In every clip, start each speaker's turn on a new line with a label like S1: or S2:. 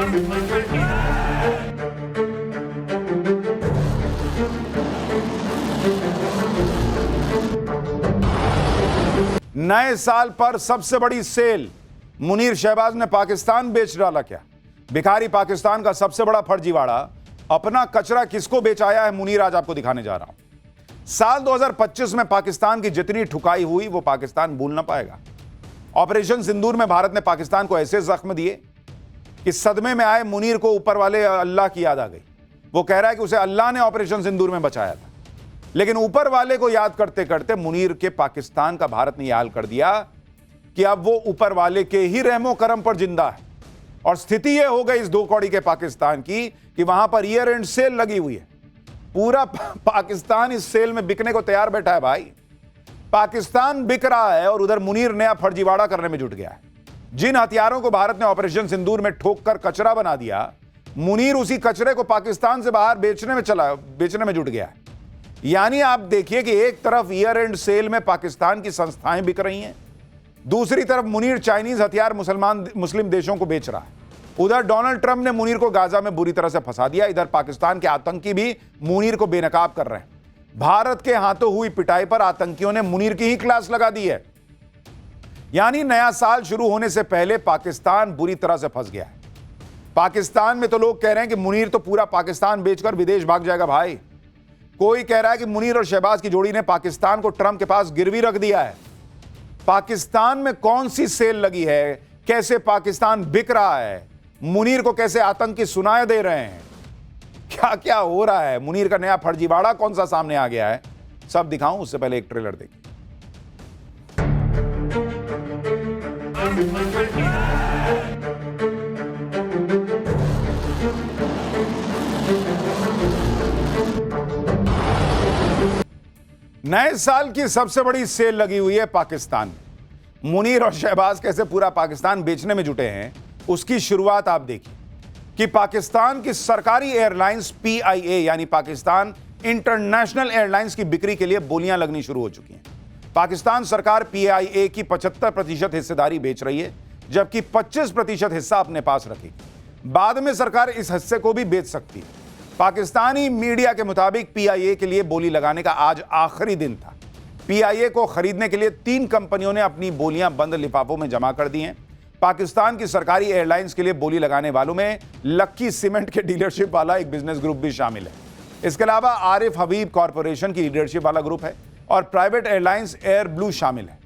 S1: नए साल पर सबसे बड़ी सेल, मुनीर शहबाज ने पाकिस्तान बेच डाला क्या? भिखारी पाकिस्तान का सबसे बड़ा फर्जीवाड़ा, अपना कचरा किसको बेच आया है मुनीर, आज आपको दिखाने जा रहा हूं। साल 2025 में पाकिस्तान की जितनी ठुकाई हुई वो पाकिस्तान भूल ना पाएगा। ऑपरेशन सिंदूर में भारत ने पाकिस्तान को ऐसे जख्म दिए कि सदमे में आए मुनीर को ऊपर वाले अल्लाह की याद आ गई। वो कह रहा है कि उसे अल्लाह ने ऑपरेशन सिंदूर में बचाया था, लेकिन ऊपर वाले को याद करते करते मुनीर के पाकिस्तान का भारत ने यह हाल कर दिया कि अब वो ऊपर वाले के ही रहमो करम पर जिंदा है। और स्थिति यह हो गई इस दो कौड़ी के पाकिस्तान की कि वहां पर ईयर एंड सेल लगी हुई है। पूरा पाकिस्तान इस सेल में बिकने को तैयार बैठा है भाई। पाकिस्तान बिक रहा है और उधर मुनीर नया फर्जीवाड़ा करने में जुट गया है। जिन हथियारों को भारत ने ऑपरेशन सिंदूर में ठोक कर कचरा बना दिया, मुनीर उसी कचरे को पाकिस्तान से बाहर बेचने में जुट गया है। यानी आप देखिए कि एक तरफ ईयर एंड सेल में पाकिस्तान की संस्थाएं बिक रही हैं, दूसरी तरफ मुनीर चाइनीज हथियार मुस्लिम देशों को बेच रहा है। उधर डोनाल्ड ट्रंप ने मुनीर को गाजा में बुरी तरह से फंसा दिया, इधर पाकिस्तान के आतंकी भी मुनीर को बेनकाब कर रहे हैं। भारत के हाथों हुई पिटाई पर आतंकियों ने मुनीर की ही क्लास लगा दी है। यानी नया साल शुरू होने से पहले पाकिस्तान बुरी तरह से फंस गया है। पाकिस्तान में तो लोग कह रहे हैं कि मुनीर तो पूरा पाकिस्तान बेचकर विदेश भाग जाएगा भाई। कोई कह रहा है कि मुनीर और शहबाज की जोड़ी ने पाकिस्तान को ट्रंप के पास गिरवी रख दिया है। पाकिस्तान में कौन सी सेल लगी है, कैसे पाकिस्तान बिक रहा है, मुनीर को कैसे आतंकी सुनाए दे रहे हैं, क्या क्या हो रहा है, मुनीर का नया फर्जीवाड़ा कौन सा सामने आ गया है, सब दिखाऊं उससे पहले एक ट्रेलर देखिए। नए साल की सबसे बड़ी सेल लगी हुई है पाकिस्तान में। मुनीर और शहबाज कैसे पूरा पाकिस्तान बेचने में जुटे हैं, उसकी शुरुआत आप देखिए कि पाकिस्तान की सरकारी एयरलाइंस PIA यानी पाकिस्तान इंटरनेशनल एयरलाइंस की बिक्री के लिए बोलियां लगनी शुरू हो चुकी हैं। पाकिस्तान सरकार PIA की 75% हिस्सेदारी बेच रही है, जबकि 25% हिस्सा अपने पास रखेगी। बाद में सरकार इस हिस्से को भी बेच सकती है। पाकिस्तानी मीडिया के मुताबिक PIA के लिए बोली लगाने का आज आखिरी दिन था। PIA को खरीदने के लिए 3 कंपनियों ने अपनी बोलियां बंद लिफाफों में जमा कर दी हैं। पाकिस्तान की सरकारी एयरलाइंस के लिए बोली लगाने वालों में लक्की सीमेंट के डीलरशिप वाला एक बिजनेस ग्रुप भी शामिल है। इसके अलावा आरिफ हबीब कॉरपोरेशन की लीडरशिप वाला ग्रुप है और प्राइवेट एयरलाइंस एयर ब्लू शामिल है।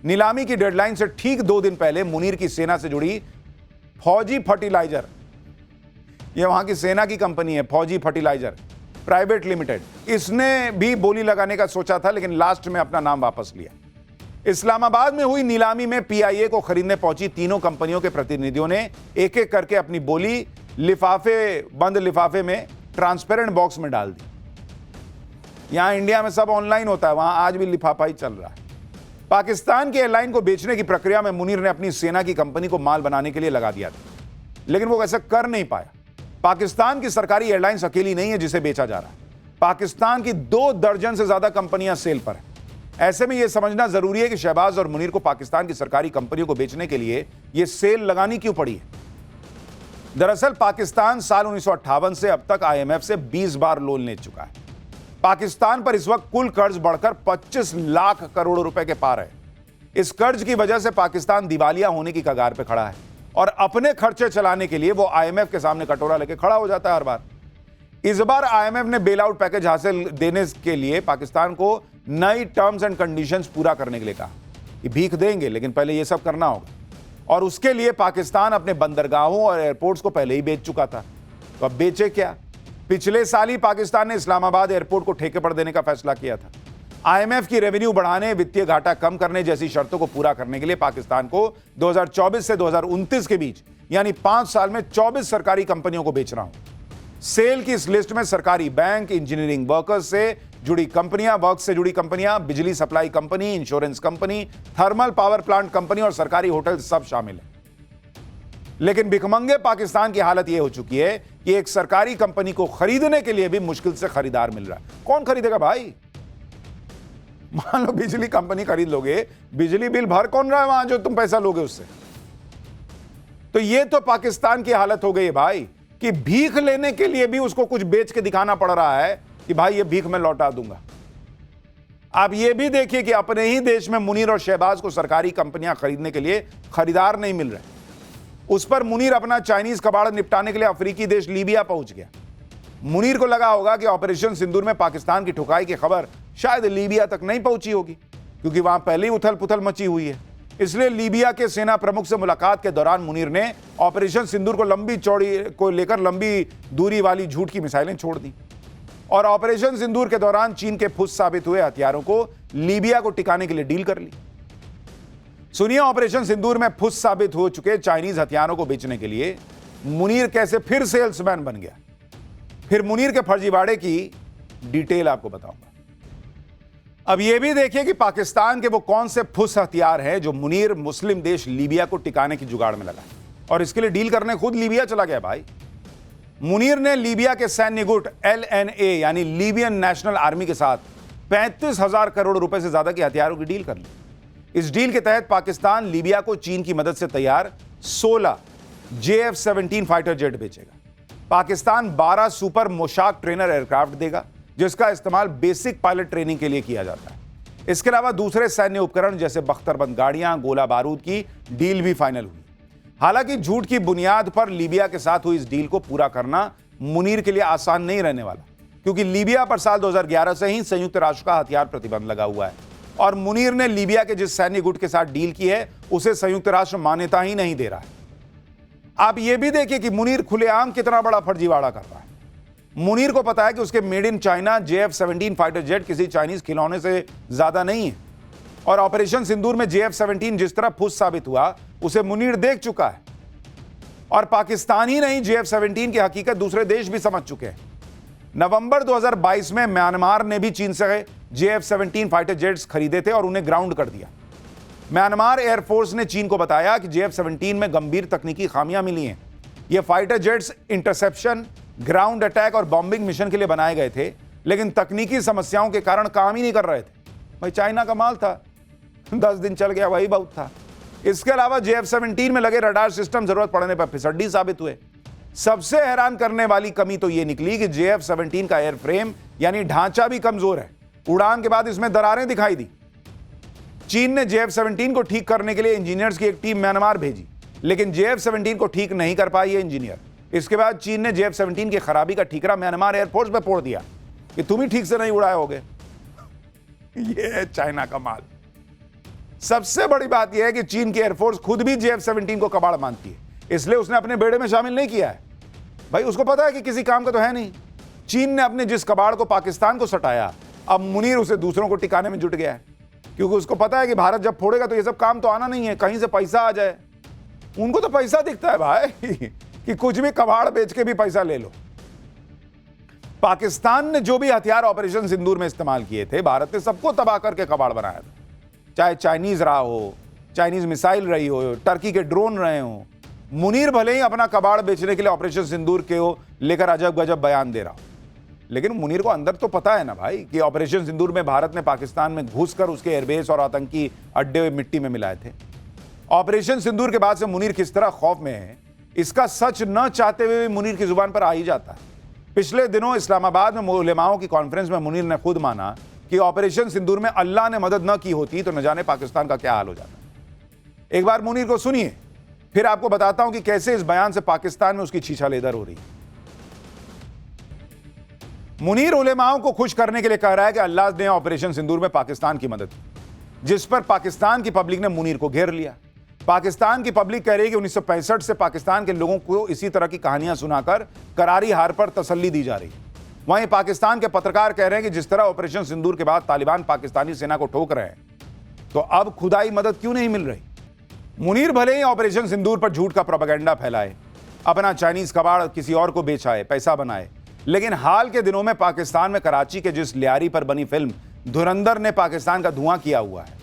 S1: नीलामी की डेडलाइन से ठीक 2 दिन पहले मुनीर की सेना से जुड़ी फौजी फर्टिलाइजर, यह वहां की सेना की कंपनी है फौजी फर्टिलाइजर प्राइवेट लिमिटेड, इसने भी बोली लगाने का सोचा था, लेकिन लास्ट में अपना नाम वापस लिया। इस्लामाबाद में हुई नीलामी में PIA को खरीदने पहुंची तीनों कंपनियों के प्रतिनिधियों ने एक एक करके अपनी बोली बंद लिफाफे में ट्रांसपेरेंट बॉक्स में डाल दी। यहां इंडिया में सब ऑनलाइन होता है, वहां आज भी लिफाफा ही चल रहा है। पाकिस्तान की एयरलाइन को बेचने की प्रक्रिया में मुनीर ने अपनी सेना की कंपनी को माल बनाने के लिए लगा दिया था, लेकिन वो ऐसा कर नहीं पाया। पाकिस्तान की सरकारी एयरलाइंस अकेली नहीं है जिसे बेचा जा रहा है। पाकिस्तान की 2 दर्जन से ज्यादा कंपनियां सेल पर हैं। ऐसे में यह समझना जरूरी है कि शहबाज और मुनीर को पाकिस्तान की सरकारी कंपनियों को बेचने के लिए यह सेल लगानी क्यों पड़ी है। दरअसल पाकिस्तान साल 1958 से अब तक IMF से 20 बार लोन ले चुका है। पाकिस्तान पर इस वक्त कुल कर्ज बढ़कर 25 लाख करोड़ रुपए के पार है। इस कर्ज की वजह से पाकिस्तान दिवालिया होने की कगार पर खड़ा है और अपने खर्चे चलाने के लिए वो IMF के सामने कटोरा लेके खड़ा हो जाता है हर बार। इस बार IMF ने बेल आउट पैकेज हासिल देने के लिए पाकिस्तान को नई टर्म्स एंड कंडीशंस पूरा करने के लिए कहा कि भीख देंगे, लेकिन पहले ये सब करना होगा। और उसके लिए पाकिस्तान अपने बंदरगाहों और एयरपोर्ट्स को पहले ही बेच चुका था। तो अब बेचे क्या? पिछले साल ही पाकिस्तान ने इस्लामाबाद एयरपोर्ट को ठेके पर देने का फैसला किया था। IMF की रेवेन्यू बढ़ाने, वित्तीय घाटा कम करने जैसी शर्तों को पूरा करने के लिए पाकिस्तान को 2024 से 2029 के बीच यानी 5 साल में 24 सरकारी कंपनियों को बेचना हो। सेल की इस लिस्ट में सरकारी बैंक, इंजीनियरिंग वर्कर्स से जुड़ी कंपनियां, वर्क से जुड़ी कंपनियां, बिजली supply company, insurance company, thermal power plant company और सरकारी होटल सब शामिल है। लेकिन भिखमंगे पाकिस्तान की हालत यह हो चुकी है कि एक सरकारी कंपनी को खरीदने के लिए भी मुश्किल से खरीदार मिल रहा है। कौन खरीदेगा भाई? मान लो बिजली कंपनी खरीद लोगे, बिजली बिल भर कौन रहा है वहां जो तुम पैसा लोगे उससे? तो ये तो पाकिस्तान की हालत हो गई है भाई कि भीख लेने के लिए भी उसको कुछ बेच के दिखाना पड़ रहा है कि भाई ये भीख मैं लौटा दूंगा। आप ये भी देखिए कि अपने ही देश में मुनीर और शहबाज को सरकारी कंपनियां खरीदने के लिए खरीदार नहीं मिल रहे। उस पर मुनीर अपना चाइनीज कबाड़ निपटाने के लिए अफ्रीकी देश लीबिया पहुंच गया। मुनीर को लगा होगा कि ऑपरेशन सिंदूर में पाकिस्तान की ठुकाई की खबर शायद लीबिया तक नहीं पहुंची होगी, क्योंकि वहां पहले ही उथल पुथल मची हुई है। इसलिए लीबिया के सेना प्रमुख से मुलाकात के दौरान मुनीर ने ऑपरेशन सिंदूर को लेकर लंबी दूरी वाली झूठ की मिसाइलें छोड़ दी और ऑपरेशन सिंदूर के दौरान चीन के फुस साबित हुए हथियारों को लीबिया को टिकाने के लिए डील कर ली। सुनिए, ऑपरेशन सिंदूर में फुस साबित हो चुके चाइनीज हथियारों को बेचने के लिए मुनीर कैसे फिर सेल्समैन बन गया। फिर मुनीर के फर्जीवाड़े की डिटेल आपको बताऊंगा। अब यह भी देखिए कि पाकिस्तान के वो कौन से फुस हथियार हैं जो मुनीर मुस्लिम देश लीबिया को टिकाने की जुगाड़ में लगा और इसके लिए डील करने खुद लीबिया चला गया। भाई, मुनीर ने लीबिया के सैन्य गुट LNA यानी लीबियन नेशनल आर्मी के साथ 35,000 करोड़ रुपए से ज्यादा के हथियारों की डील कर ली। इस डील के तहत पाकिस्तान लीबिया को चीन की मदद से तैयार 16 JF-17 फाइटर जेट बेचेगा। पाकिस्तान 12 सुपर मोशाक ट्रेनर एयरक्राफ्ट देगा, जिसका इस्तेमाल बेसिक पायलट ट्रेनिंग के लिए किया जाता है। इसके अलावा दूसरे सैन्य उपकरण जैसे बख्तरबंद गाड़ियां, गोला बारूद की डील भी फाइनल हुई। हालांकि झूठ की बुनियाद पर लीबिया के साथ हुई इस डील को पूरा करना मुनीर के लिए आसान नहीं रहने वाला, क्योंकि लीबिया पर साल 2011 से ही संयुक्त राष्ट्र का हथियार प्रतिबंध लगा हुआ है और मुनीर ने लीबिया के जिस सैन्य गुट के साथ डील की है उसे संयुक्त राष्ट्र मान्यता ही नहीं दे रहा है। आप यह भी देखिए कि मुनीर खुलेआम कितना बड़ा फर्जीवाड़ा कर रहा है। मुनीर को पता है कि उसके made in China JF-17 fighter jet किसी चाइनीज खिलौने से ज्यादा नहीं है और ऑपरेशन सिंदूर में JF-17 जिस तरह फुस साबित हुआ उसे मुनीर देख चुका है और पाकिस्तान ही नहीं, JF-17 की हकीकत दूसरे देश भी समझ चुके हैं। नवंबर 2022 में म्यांमार ने भी चीन से JF-17 फाइटर जेट्स खरीदे थे और उन्हें ग्राउंड कर दिया। म्यांमार एयरफोर्स ने चीन को बताया कि JF-17 में गंभीर तकनीकी खामियां मिली हैं। ये fighter jets interception, ground attack और बॉम्बिंग मिशन के लिए बनाए गए थे, लेकिन तकनीकी समस्याओं के कारण काम ही नहीं कर रहे थे। भाई, चाइना का माल था, 10 दिन चल गया, वही बहुत था। इसके अलावा JF-17 में लगे रडार सिस्टम जरूरत पड़ने पर फिसड्डी साबित हुए। सबसे हैरान करने वाली कमी तो यह निकली कि JF-17 का एयरफ्रेम यानी ढांचा भी कमजोर है। उड़ान के बाद इसमें दरारें दिखाई दी। चीन ने JF-17 को ठीक करने के लिए इंजीनियर्स की एक टीम म्यांमार भेजी, लेकिन JF-17 को ठीक नहीं कर पाई ये इंजीनियर। इसके बाद चीन ने JF-17 की खराबी का ठीकरा म्यांमार एयरफोर्स पर फोड़ दिया कि तुम ही ठीक से नहीं उड़ाए होगे। ये है चाइना का माल। सबसे बड़ी बात यह है कि चीन की एयरफोर्स खुद भी JF-17 को कबाड़ मानती है, इसलिए उसने अपने बेड़े में शामिल नहीं किया है। भाई, उसको पता है कि किसी काम का तो है नहीं। चीन ने अपने जिस कबाड़ को पाकिस्तान को सटाया, अब मुनीर उसे दूसरों को टिकाने में जुट गया है, क्योंकि उसको पता है कि भारत जब फोड़ेगा तो ये सब काम तो आना नहीं है, कहीं से पैसा आ जाए। उनको तो पैसा दिखता है भाई कि कुछ भी कबाड़ बेच के भी पैसा ले लो। पाकिस्तान ने जो भी हथियार ऑपरेशन सिंदूर में इस्तेमाल किए थे, भारत ने सबको तबाह करके कबाड़ बनाया था। चाहे चाइनीज रहा हो, चाइनीज मिसाइल रही हो, टर्की के ड्रोन रहे हो। मुनीर भले ही अपना कबाड़ बेचने के लिए ऑपरेशन सिंदूर के लेकर अजब गजब बयान दे रहा हो, लेकिन मुनीर को अंदर तो पता है ना भाई कि ऑपरेशन सिंदूर में भारत ने पाकिस्तान में घुसकर उसके एयरबेस और आतंकी अड्डे मिट्टी में मिलाए थे। ऑपरेशन सिंदूर के बाद से मुनीर किस तरह खौफ में है, इसका सच न चाहते हुए भी मुनीर की जुबान पर आ ही जाता है। पिछले दिनों इस्लामाबाद में उलेमाओं की कॉन्फ्रेंस में मुनीर ने खुद माना कि ऑपरेशन सिंदूर में अल्लाह ने मदद न की होती तो न जाने पाकिस्तान का क्या हाल हो जाता। एक बार मुनीर को सुनिए, फिर आपको बताता हूं कि कैसे इस बयान से पाकिस्तान में उसकी छीछा लेदर हो रही है। मुनीर उलेमाओं को खुश करने के लिए कह रहा है कि अल्लाह ने ऑपरेशन सिंदूर में पाकिस्तान की मदद की, जिस पर पाकिस्तान की पब्लिक ने मुनीर को घेर लिया। पाकिस्तान की पब्लिक कह रही है कि 1965 से पाकिस्तान के लोगों को इसी तरह की कहानियां सुनाकर करारी हार पर तसल्ली दी जा रही है। वहीं पाकिस्तान के पत्रकार कह रहे हैं कि जिस तरह ऑपरेशन सिंदूर के बाद तालिबान पाकिस्तानी सेना को ठोक रहे हैं, तो अब खुदाई मदद क्यों नहीं मिल रही। मुनीर भले ही ऑपरेशन सिंदूर पर झूठ का प्रोपेगेंडा फैलाए, अपना चाइनीज कबाड़ किसी और को बेचाए, पैसा बनाए, लेकिन हाल के दिनों में पाकिस्तान में कराची के जिस लियारी पर बनी फिल्म धुरंधर ने पाकिस्तान का धुआं किया हुआ है,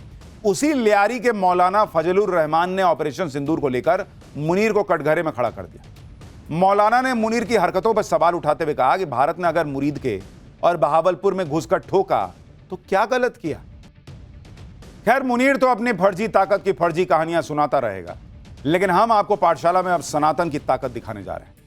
S1: उसी लियारी के मौलाना फजलुर रहमान ने ऑपरेशन सिंदूर को लेकर मुनीर को कटघरे में खड़ा कर दिया। मौलाना ने मुनीर की हरकतों पर सवाल उठाते हुए कहा कि भारत ने अगर मुरीद के और बहावलपुर में घुसकर ठोका तो क्या गलत किया। खैर, मुनीर तो अपनी फर्जी ताकत की फर्जी कहानियां सुनाता रहेगा, लेकिन हम आपको पाठशाला में अब सनातन की ताकत दिखाने जा रहे हैं।